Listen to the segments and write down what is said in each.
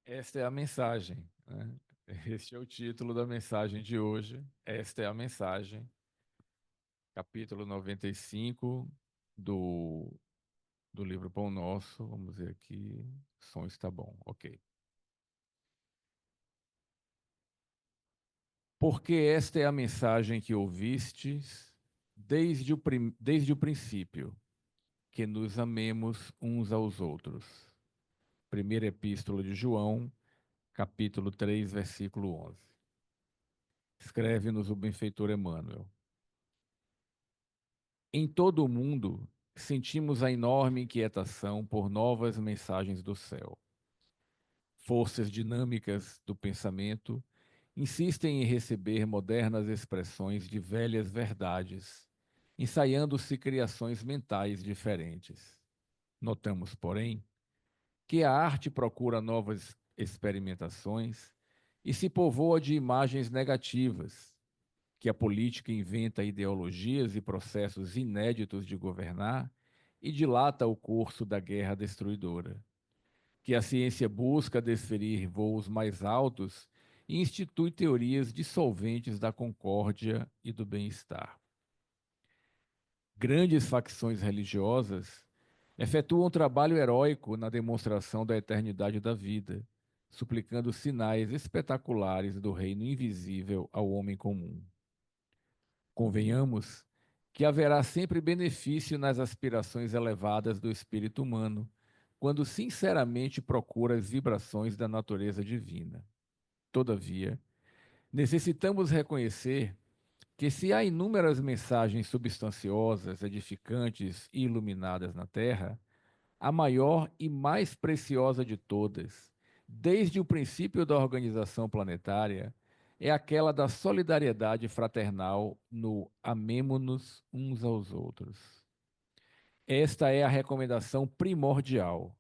Esta é a mensagem, né? Este é o título da mensagem de hoje. Esta é a mensagem, capítulo 95 do, do livro Pão Nosso. Vamos ver aqui. O som está bom, ok. Porque esta é a mensagem que ouvistes desde o princípio, que nos amemos uns aos outros. Primeira Epístola de João, capítulo 3, versículo 11. Escreve-nos o benfeitor Emmanuel. Em todo o mundo, sentimos a enorme inquietação por novas mensagens do céu. Forças dinâmicas do pensamento insistem em receber modernas expressões de velhas verdades, ensaiando-se criações mentais diferentes. Notamos, porém, que a arte procura novas experimentações e se povoa de imagens negativas, que a política inventa ideologias e processos inéditos de governar e dilata o curso da guerra destruidora, que a ciência busca desferir voos mais altos e institui teorias dissolventes da concórdia e do bem-estar. Grandes facções religiosas efetuam um trabalho heróico na demonstração da eternidade da vida, suplicando sinais espetaculares do reino invisível ao homem comum. Convenhamos que haverá sempre benefício nas aspirações elevadas do espírito humano, quando sinceramente procura as vibrações da natureza divina. Todavia, necessitamos reconhecer que, se há inúmeras mensagens substanciosas, edificantes e iluminadas na Terra, a maior e mais preciosa de todas, desde o princípio da organização planetária, é aquela da solidariedade fraternal no amemo-nos uns aos outros. Esta é a recomendação primordial.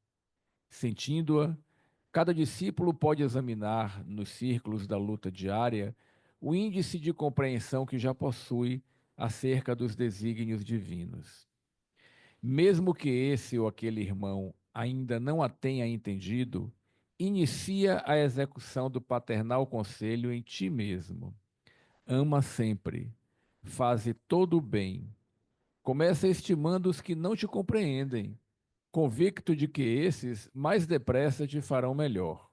Sentindo-a, cada discípulo pode examinar, nos círculos da luta diária, o índice de compreensão que já possui acerca dos desígnios divinos. Mesmo que esse ou aquele irmão ainda não a tenha entendido, inicia a execução do paternal conselho em ti mesmo. Ama sempre, faze todo o bem. Começa estimando os que não te compreendem, convicto de que esses mais depressa te farão melhor.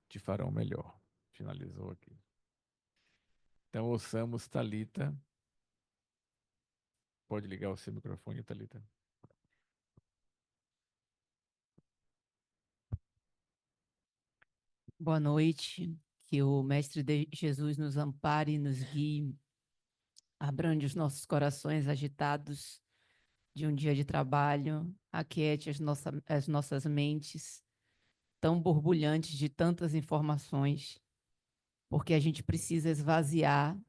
Te farão melhor. Finalizou aqui. Então ouçamos Talita. Pode ligar o seu microfone, Talita. Boa noite, que o Mestre Jesus nos ampare e nos guie, abrande os nossos corações agitados de um dia de trabalho, aquiete as nossas mentes tão borbulhantes de tantas informações, porque a gente precisa esvaziar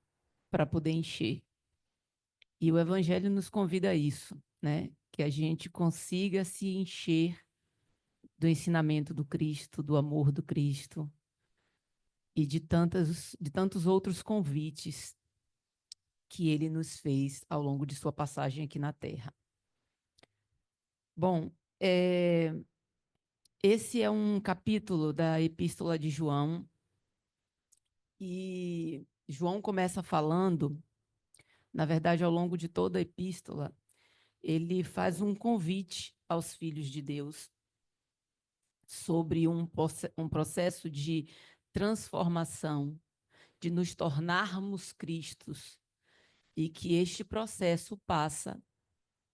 para poder encher. E o Evangelho nos convida a isso, né? Que a gente consiga se encher do ensinamento do Cristo, do amor do Cristo e de tantos outros convites que ele nos fez ao longo de sua passagem aqui na Terra. Bom, esse é um capítulo da Epístola de João, e João começa falando, na verdade, ao longo de toda a epístola, ele faz um convite aos filhos de Deus sobre um processo de transformação, de nos tornarmos Cristos, e que este processo passa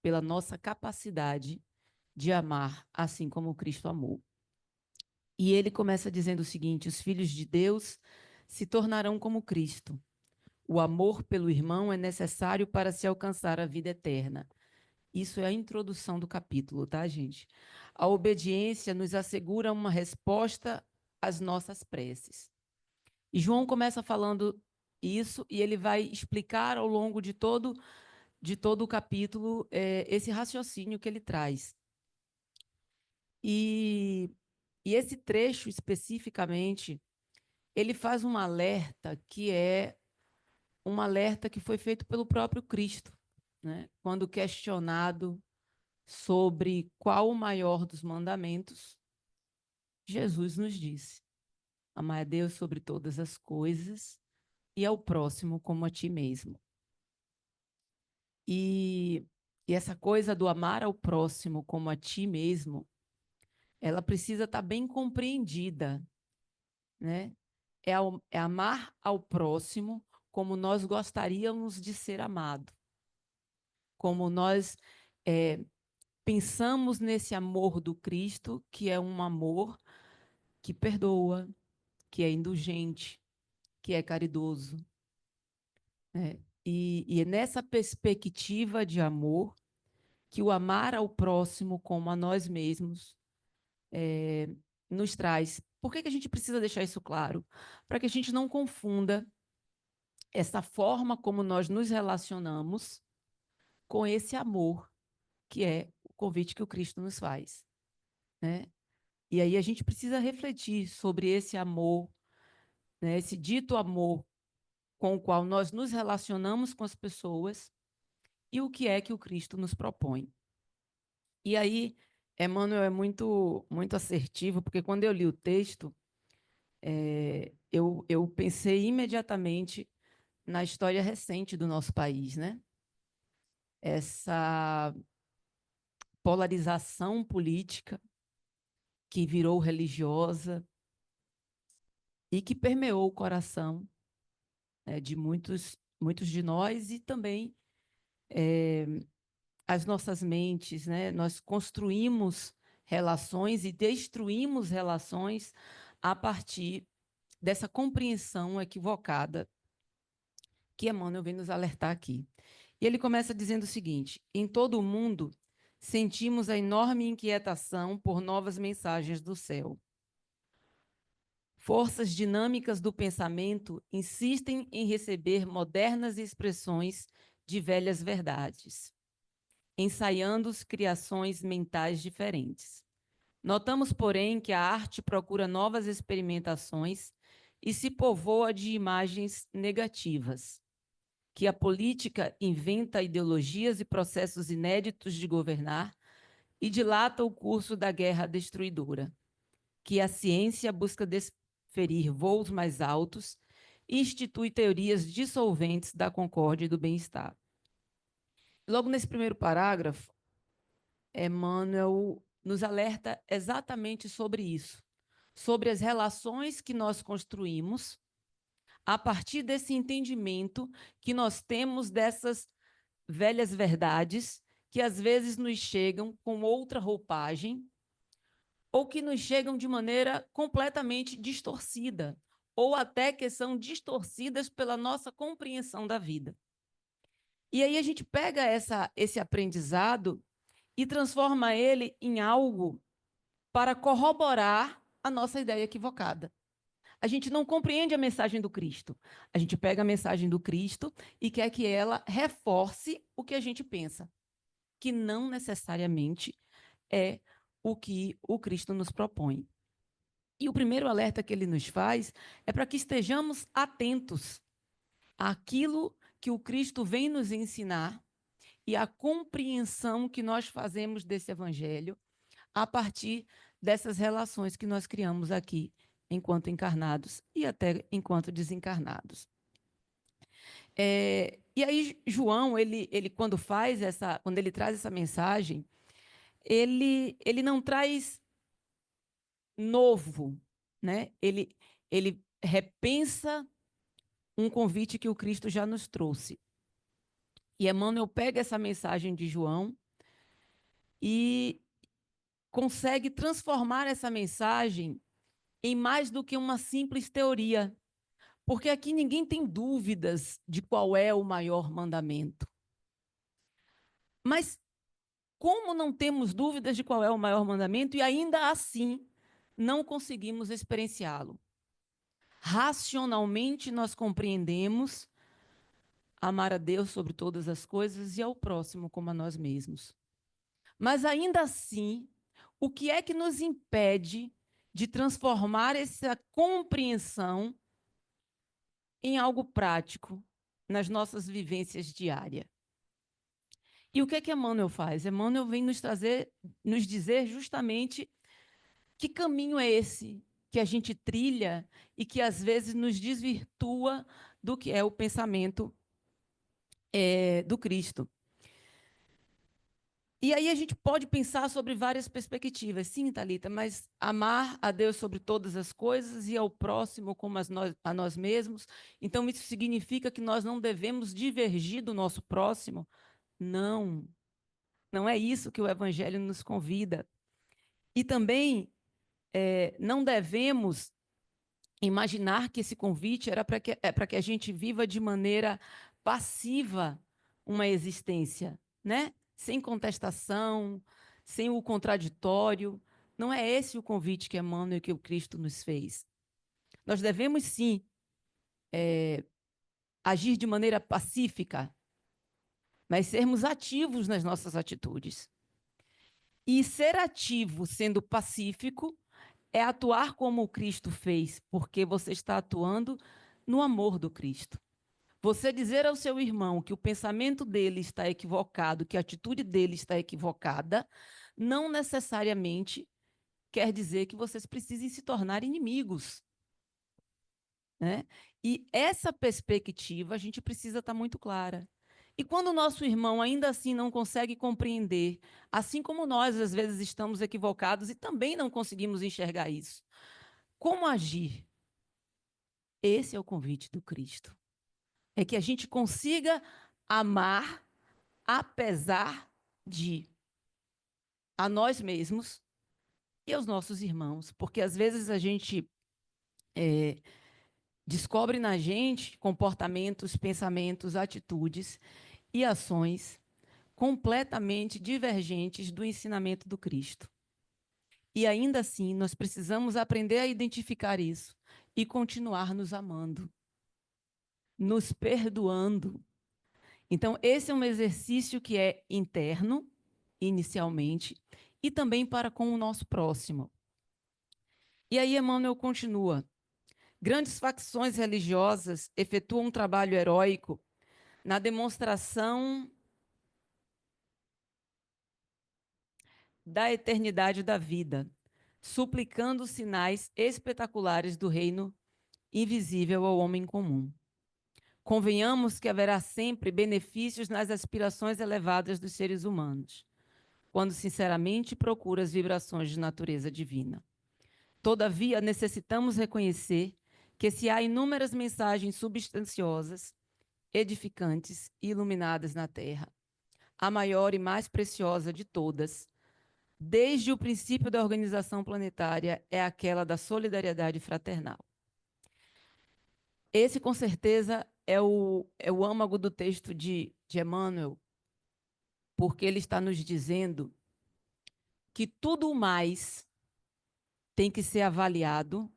pela nossa capacidade de amar assim como Cristo amou. E ele começa dizendo o seguinte: os filhos de Deus se tornarão como Cristo. O amor pelo irmão é necessário para se alcançar a vida eterna. Isso é a introdução do capítulo, tá, gente? A obediência nos assegura uma resposta às nossas preces. E João começa falando isso, e ele vai explicar ao longo de todo o capítulo esse raciocínio que ele traz. E esse trecho especificamente, ele faz um alerta que é um alerta que foi feito pelo próprio Cristo, né? Quando questionado sobre qual o maior dos mandamentos, Jesus nos disse: amar a Deus sobre todas as coisas e ao próximo como a ti mesmo. E essa coisa do amar ao próximo como a ti mesmo, ela precisa estar bem compreendida, né? É amar ao próximo como nós gostaríamos de ser amado, como nós pensamos nesse amor do Cristo, que é um amor que perdoa, que é indulgente, que é caridoso, né? E é nessa perspectiva de amor que o amar ao próximo como a nós mesmos nos traz. Por que a gente precisa deixar isso claro? Para que a gente não confunda essa forma como nós nos relacionamos com esse amor, que é o convite que o Cristo nos faz, né? E aí a gente precisa refletir sobre esse amor, né? Esse dito amor com o qual nós nos relacionamos com as pessoas e o que é que o Cristo nos propõe. E aí, Emmanuel é muito assertivo, porque quando eu li o texto, eu pensei imediatamente na história recente do nosso país, né? Essa polarização política que virou religiosa e que permeou o coração, né, de muitos de nós e também as nossas mentes, né? Nós construímos relações e destruímos relações a partir dessa compreensão equivocada que Emmanuel vem nos alertar aqui. E ele começa dizendo o seguinte: em todo o mundo, sentimos a enorme inquietação por novas mensagens do céu. Forças dinâmicas do pensamento insistem em receber modernas expressões de velhas verdades, ensaiando criações mentais diferentes. Notamos, porém, que a arte procura novas experimentações e se povoa de imagens negativas, que a política inventa ideologias e processos inéditos de governar e dilata o curso da guerra destruidora, que a ciência busca desferir voos mais altos e institui teorias dissolventes da concórdia e do bem-estar. Logo nesse primeiro parágrafo, Emmanuel nos alerta exatamente sobre isso, sobre as relações que nós construímos a partir desse entendimento que nós temos dessas velhas verdades que às vezes nos chegam com outra roupagem ou que nos chegam de maneira completamente distorcida ou até que são distorcidas pela nossa compreensão da vida. E aí a gente pega esse aprendizado e transforma ele em algo para corroborar a nossa ideia equivocada. A gente não compreende a mensagem do Cristo. A gente pega a mensagem do Cristo e quer que ela reforce o que a gente pensa, que não necessariamente é o que o Cristo nos propõe. E o primeiro alerta que ele nos faz é para que estejamos atentos àquilo que o Cristo vem nos ensinar e à compreensão que nós fazemos desse evangelho a partir dessas relações que nós criamos aqui enquanto encarnados e até enquanto desencarnados. E aí João, ele quando ele traz essa mensagem, ele não traz novo, né? Ele repensa um convite que o Cristo já nos trouxe. E Emmanuel pega essa mensagem de João e consegue transformar essa mensagem em mais do que uma simples teoria, porque aqui ninguém tem dúvidas de qual é o maior mandamento. Mas como não temos dúvidas de qual é o maior mandamento e ainda assim não conseguimos experienciá-lo? Racionalmente nós compreendemos amar a Deus sobre todas as coisas e ao próximo como a nós mesmos. Mas ainda assim, o que é que nos impede de transformar essa compreensão em algo prático nas nossas vivências diárias? E o que é que Emmanuel faz? Emmanuel vem nos dizer justamente Que caminho é esse que a gente trilha e que às vezes nos desvirtua do que é o pensamento do Cristo? E aí a gente pode pensar sobre várias perspectivas. Sim, Thalita, mas amar a Deus sobre todas as coisas e ao próximo como a nós mesmos. Então, isso significa que nós não devemos divergir do nosso próximo? Não, não é isso que o Evangelho nos convida. E também não devemos imaginar que esse convite era para que a gente viva de maneira passiva uma existência, né? Sem contestação, sem o contraditório. Não é esse o convite que Emmanuel e que o Cristo nos fez. Nós devemos, sim, agir de maneira pacífica, mas sermos ativos nas nossas atitudes. E ser ativo sendo pacífico é atuar como o Cristo fez, porque você está atuando no amor do Cristo. Você dizer ao seu irmão que o pensamento dele está equivocado, que a atitude dele está equivocada, não necessariamente quer dizer que vocês precisem se tornar inimigos, né? E essa perspectiva a gente precisa estar muito clara. E quando o nosso irmão ainda assim não consegue compreender, assim como nós às vezes estamos equivocados e também não conseguimos enxergar isso, como agir? Esse é o convite do Cristo. É que a gente consiga amar apesar de a nós mesmos e aos nossos irmãos, porque às vezes a gente descobre na gente comportamentos, pensamentos, atitudes e ações completamente divergentes do ensinamento do Cristo. E ainda assim, nós precisamos aprender a identificar isso e continuar nos amando, nos perdoando. Então, esse é um exercício que é interno, inicialmente, e também para com o nosso próximo. E aí Emmanuel continua. Grandes facções religiosas efetuam um trabalho heróico na demonstração da eternidade da vida, suplicando sinais espetaculares do reino invisível ao homem comum. Convenhamos que haverá sempre benefícios nas aspirações elevadas dos seres humanos, quando sinceramente procura as vibrações de natureza divina. Todavia, necessitamos reconhecer que se há inúmeras mensagens substanciosas, edificantes e iluminadas na Terra, a maior e mais preciosa de todas, desde o princípio da organização planetária, é aquela da solidariedade fraternal. Esse, com certeza, é o âmago do texto de Emmanuel, porque ele está nos dizendo que tudo mais tem que ser avaliado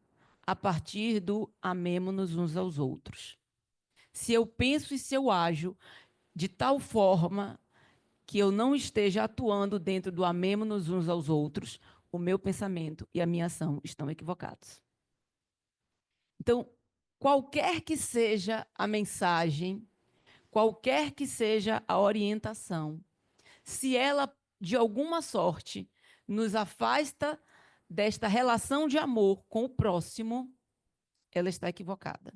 a partir do amemo-nos uns aos outros. Se eu penso e se eu ajo de tal forma que eu não esteja atuando dentro do amemo-nos uns aos outros, o meu pensamento e a minha ação estão equivocados. Então, qualquer que seja a mensagem, qualquer que seja a orientação, se ela, de alguma sorte, nos afasta desta relação de amor com o próximo, ela está equivocada.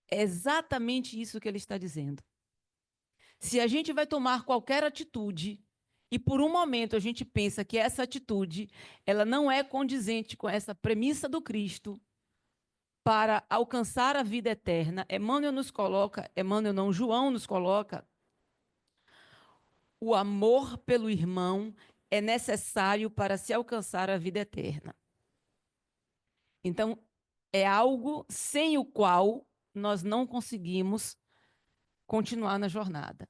É exatamente isso que ele está dizendo. Se a gente vai tomar qualquer atitude e por um momento a gente pensa que essa atitude ela não é condizente com essa premissa do Cristo para alcançar a vida eterna, Emmanuel não, João nos coloca, o amor pelo irmão é necessário para se alcançar a vida eterna. Então, é algo sem o qual nós não conseguimos continuar na jornada.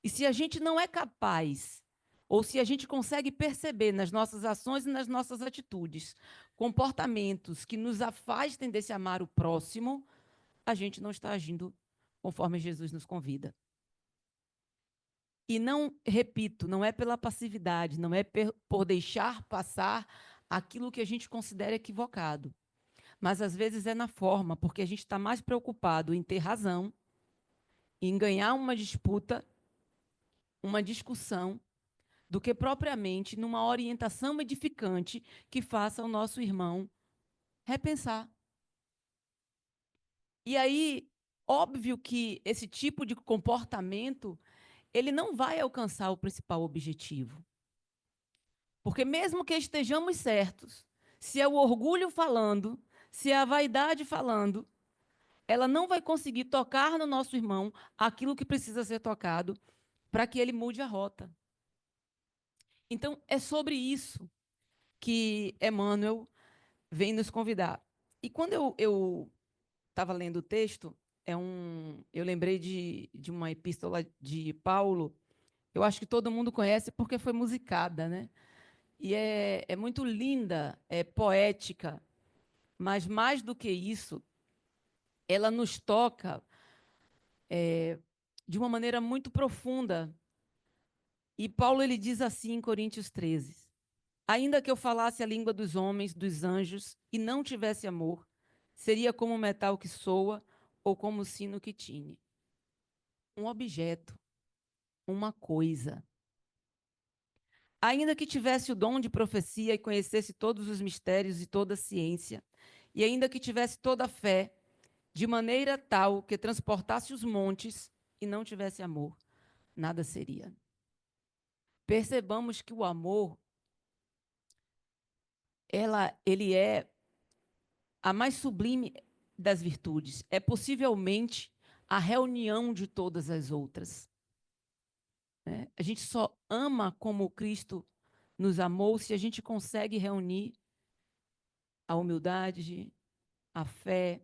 E se a gente não é capaz, ou se a gente consegue perceber nas nossas ações e nas nossas atitudes comportamentos que nos afastem desse amar o próximo, a gente não está agindo conforme Jesus nos convida. E não, repito, não é pela passividade, não é por deixar passar aquilo que a gente considera equivocado. Mas às vezes é na forma, porque a gente está mais preocupado em ter razão, em ganhar uma disputa, uma discussão, do que propriamente numa orientação edificante que faça o nosso irmão repensar. E aí, óbvio que esse tipo de comportamento, ele não vai alcançar o principal objetivo. Porque mesmo que estejamos certos, se é o orgulho falando, se é a vaidade falando, ela não vai conseguir tocar no nosso irmão aquilo que precisa ser tocado para que ele mude a rota. Então, é sobre isso que Emmanuel vem nos convidar. E quando eu estava lendo o texto, eu lembrei de uma epístola de Paulo, eu acho que todo mundo conhece porque foi musicada, né? E é muito linda, é poética, mas mais do que isso, ela nos toca de uma maneira muito profunda. E Paulo ele diz assim em Coríntios 13: ainda que eu falasse a língua dos homens, dos anjos, e não tivesse amor, seria como um metal que soa ou como um sino que tine. Um objeto, uma coisa. Ainda que tivesse o dom de profecia e conhecesse todos os mistérios e toda a ciência, e ainda que tivesse toda a fé, de maneira tal que transportasse os montes e não tivesse amor, nada seria. Percebamos que o amor, ele é a mais sublime das virtudes. É possivelmente a reunião de todas as outras. Né? A gente só ama como Cristo nos amou se a gente consegue reunir a humildade, a fé,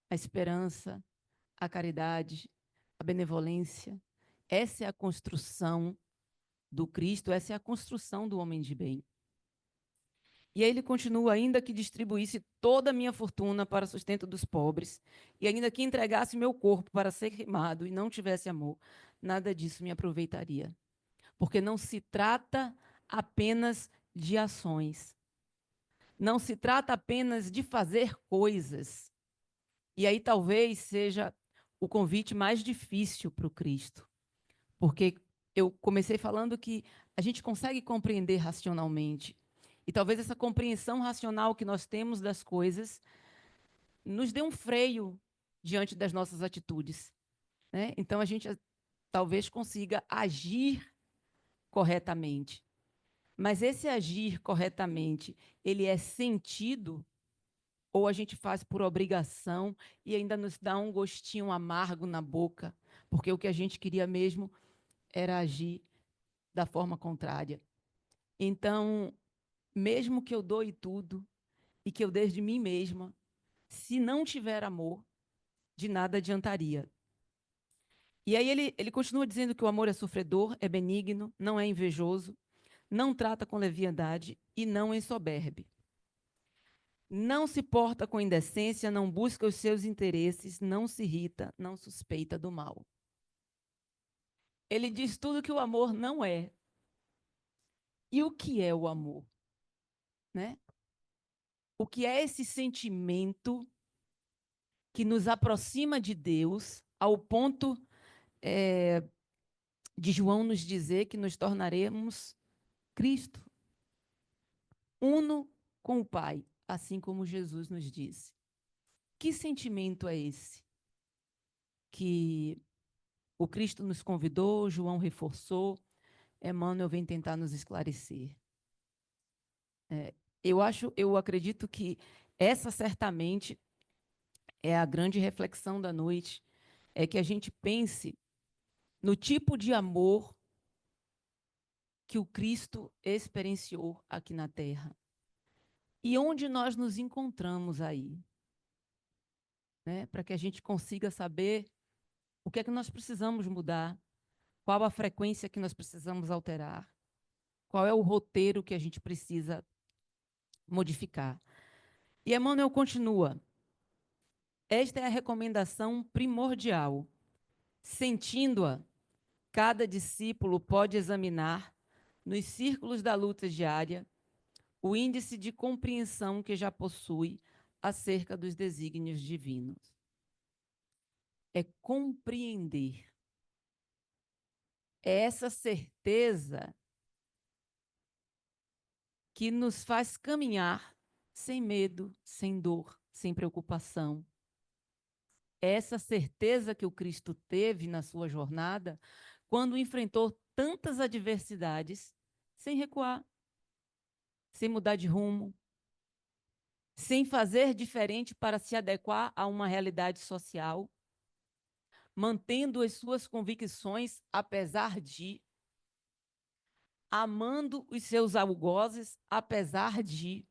a esperança, a caridade, a benevolência. Essa é a construção do Cristo, essa é a construção do homem de bem. E aí ele continua, ainda que distribuísse toda a minha fortuna para sustento dos pobres, e ainda que entregasse meu corpo para ser queimado e não tivesse amor, nada disso me aproveitaria. Porque não se trata apenas de ações. Não se trata apenas de fazer coisas. E aí talvez seja o convite mais difícil para o Cristo. Porque eu comecei falando que a gente consegue compreender racionalmente. E talvez essa compreensão racional que nós temos das coisas nos dê um freio diante das nossas atitudes. Né? Então a gente talvez consiga agir corretamente. Mas esse agir corretamente, ele é sentido ou a gente faz por obrigação e ainda nos dá um gostinho amargo na boca, porque o que a gente queria mesmo era agir da forma contrária. Então, mesmo que eu doe tudo e que eu dê de mim mesma, se não tiver amor, de nada adiantaria. E aí ele continua dizendo que o amor é sofredor, é benigno, não é invejoso, não trata com leviandade e não ensoberbe. Não se porta com indecência, não busca os seus interesses, não se irrita, não suspeita do mal. Ele diz tudo que o amor não é. E o que é o amor? Né? O que é esse sentimento que nos aproxima de Deus ao ponto de João nos dizer que nos tornaremos Cristo, uno com o Pai, assim como Jesus nos disse. Que sentimento é esse que o Cristo nos convidou, João reforçou, Emmanuel vem tentar nos esclarecer? Eu acredito que essa certamente é a grande reflexão da noite, é que a gente pense no tipo de amor que o Cristo experienciou aqui na Terra. E onde nós nos encontramos aí, né? Para que a gente consiga saber o que é que nós precisamos mudar, qual a frequência que nós precisamos alterar, qual é o roteiro que a gente precisa modificar. E Emmanuel continua: esta é a recomendação primordial. Sentindo-a, cada discípulo pode examinar, nos círculos da luta diária, o índice de compreensão que já possui acerca dos desígnios divinos. É compreender. É essa certeza que nos faz caminhar sem medo, sem dor, sem preocupação. É essa certeza que o Cristo teve na sua jornada quando enfrentou tantas adversidades sem recuar, sem mudar de rumo, sem fazer diferente para se adequar a uma realidade social, mantendo as suas convicções apesar de, amando os seus algozes apesar de.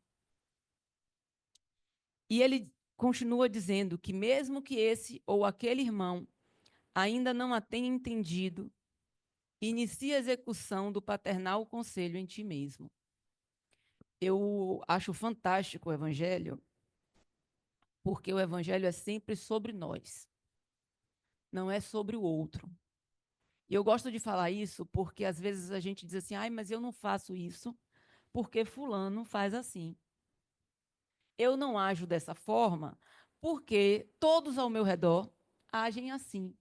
E ele continua dizendo que mesmo que esse ou aquele irmão ainda não a tenha entendido, inicie a execução do paternal conselho em ti mesmo. Eu acho fantástico o evangelho, porque o evangelho é sempre sobre nós, não é sobre o outro. E eu gosto de falar isso porque às vezes a gente diz assim, ai, mas eu não faço isso porque fulano faz assim. Eu não ajo dessa forma porque todos ao meu redor agem assim.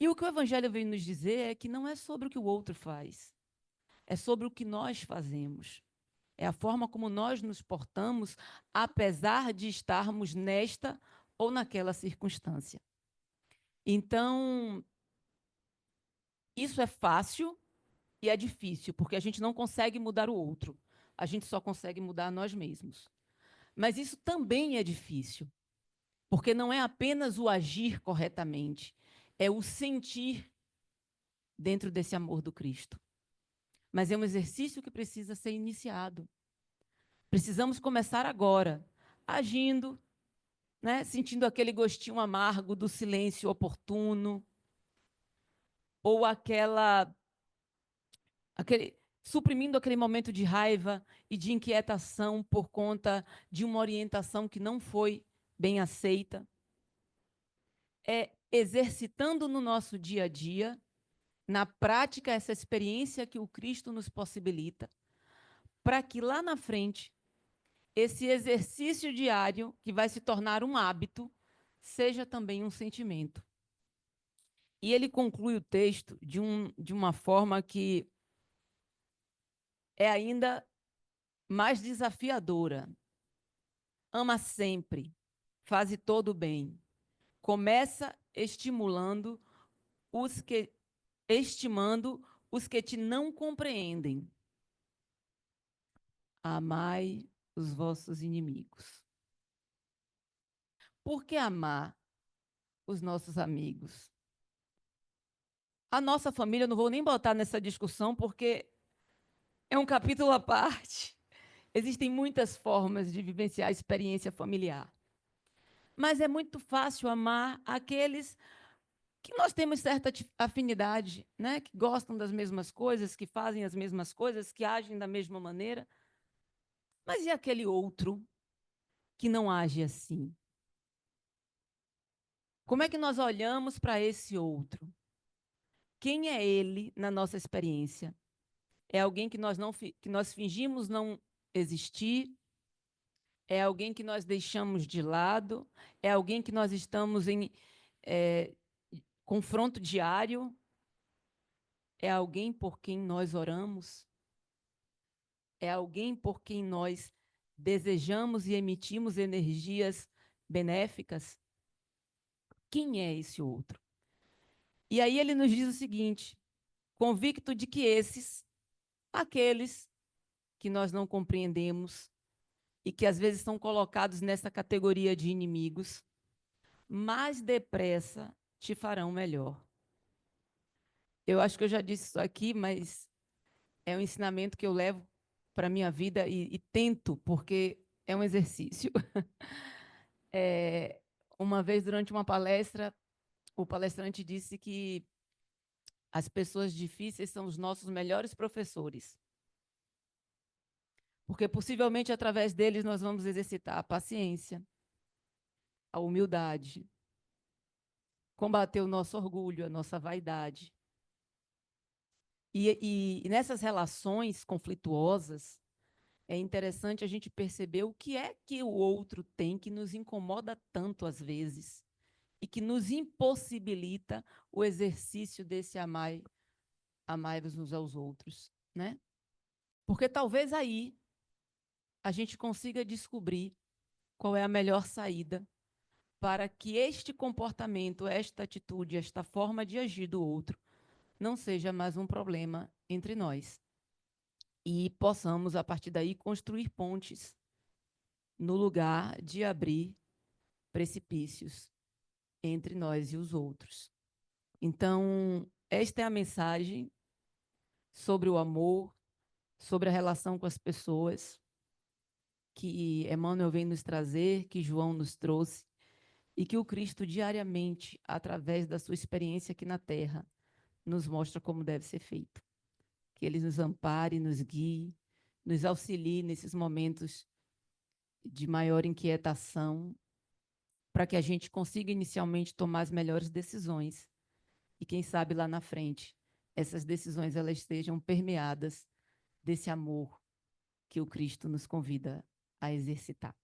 E o que o evangelho vem nos dizer é que não é sobre o que o outro faz, é sobre o que nós fazemos. É a forma como nós nos portamos, apesar de estarmos nesta ou naquela circunstância. Então, isso é fácil e é difícil, porque a gente não consegue mudar o outro. A gente só consegue mudar nós mesmos. Mas isso também é difícil, porque não é apenas o agir corretamente, é o sentir dentro desse amor do Cristo. Mas é um exercício que precisa ser iniciado. Precisamos começar agora, agindo, né, sentindo aquele gostinho amargo do silêncio oportuno, ou suprimindo aquele momento de raiva e de inquietação por conta de uma orientação que não foi bem aceita. É exercitando no nosso dia a dia, na prática, essa experiência que o Cristo nos possibilita, para que lá na frente, esse exercício diário, que vai se tornar um hábito, seja também um sentimento. E ele conclui o texto de uma forma que é ainda mais desafiadora. Ama sempre, faze todo o bem. Começa estimando os que te não compreendem. Amai os vossos inimigos. Por que amar os nossos amigos? A nossa família, eu não vou nem botar nessa discussão, porque é um capítulo à parte. Existem muitas formas de vivenciar a experiência familiar. Mas é muito fácil amar aqueles que nós temos certa afinidade, né? Que gostam das mesmas coisas, que fazem as mesmas coisas, que agem da mesma maneira. Mas e aquele outro que não age assim? Como é que nós olhamos para esse outro? Quem é ele na nossa experiência? É alguém que que nós fingimos não existir? É alguém que nós deixamos de lado? É alguém que nós estamos em confronto diário? É alguém por quem nós oramos? É alguém por quem nós desejamos e emitimos energias benéficas? Quem é esse outro? E aí ele nos diz o seguinte: convicto de que aqueles que nós não compreendemos e que às vezes são colocados nessa categoria de inimigos, mais depressa te farão melhor. Eu acho que eu já disse isso aqui, mas é um ensinamento que eu levo para a minha vida e tento, porque é um exercício. Uma vez, durante uma palestra, o palestrante disse que as pessoas difíceis são os nossos melhores professores. Porque possivelmente através deles nós vamos exercitar a paciência, a humildade, combater o nosso orgulho, a nossa vaidade. E nessas relações conflituosas, é interessante a gente perceber o que é que o outro tem que nos incomoda tanto às vezes e que nos impossibilita o exercício desse amar uns aos outros, né? Porque talvez aí a gente consiga descobrir qual é a melhor saída para que este comportamento, esta atitude, esta forma de agir do outro não seja mais um problema entre nós. E possamos, a partir daí, construir pontes no lugar de abrir precipícios entre nós e os outros. Então, esta é a mensagem sobre o amor, sobre a relação com as pessoas, que Emmanuel vem nos trazer, que João nos trouxe, e que o Cristo diariamente, através da sua experiência aqui na Terra, nos mostra como deve ser feito. Que ele nos ampare, nos guie, nos auxilie nesses momentos de maior inquietação, para que a gente consiga inicialmente tomar as melhores decisões. E quem sabe lá na frente, essas decisões elas estejam permeadas desse amor que o Cristo nos convida a exercitar.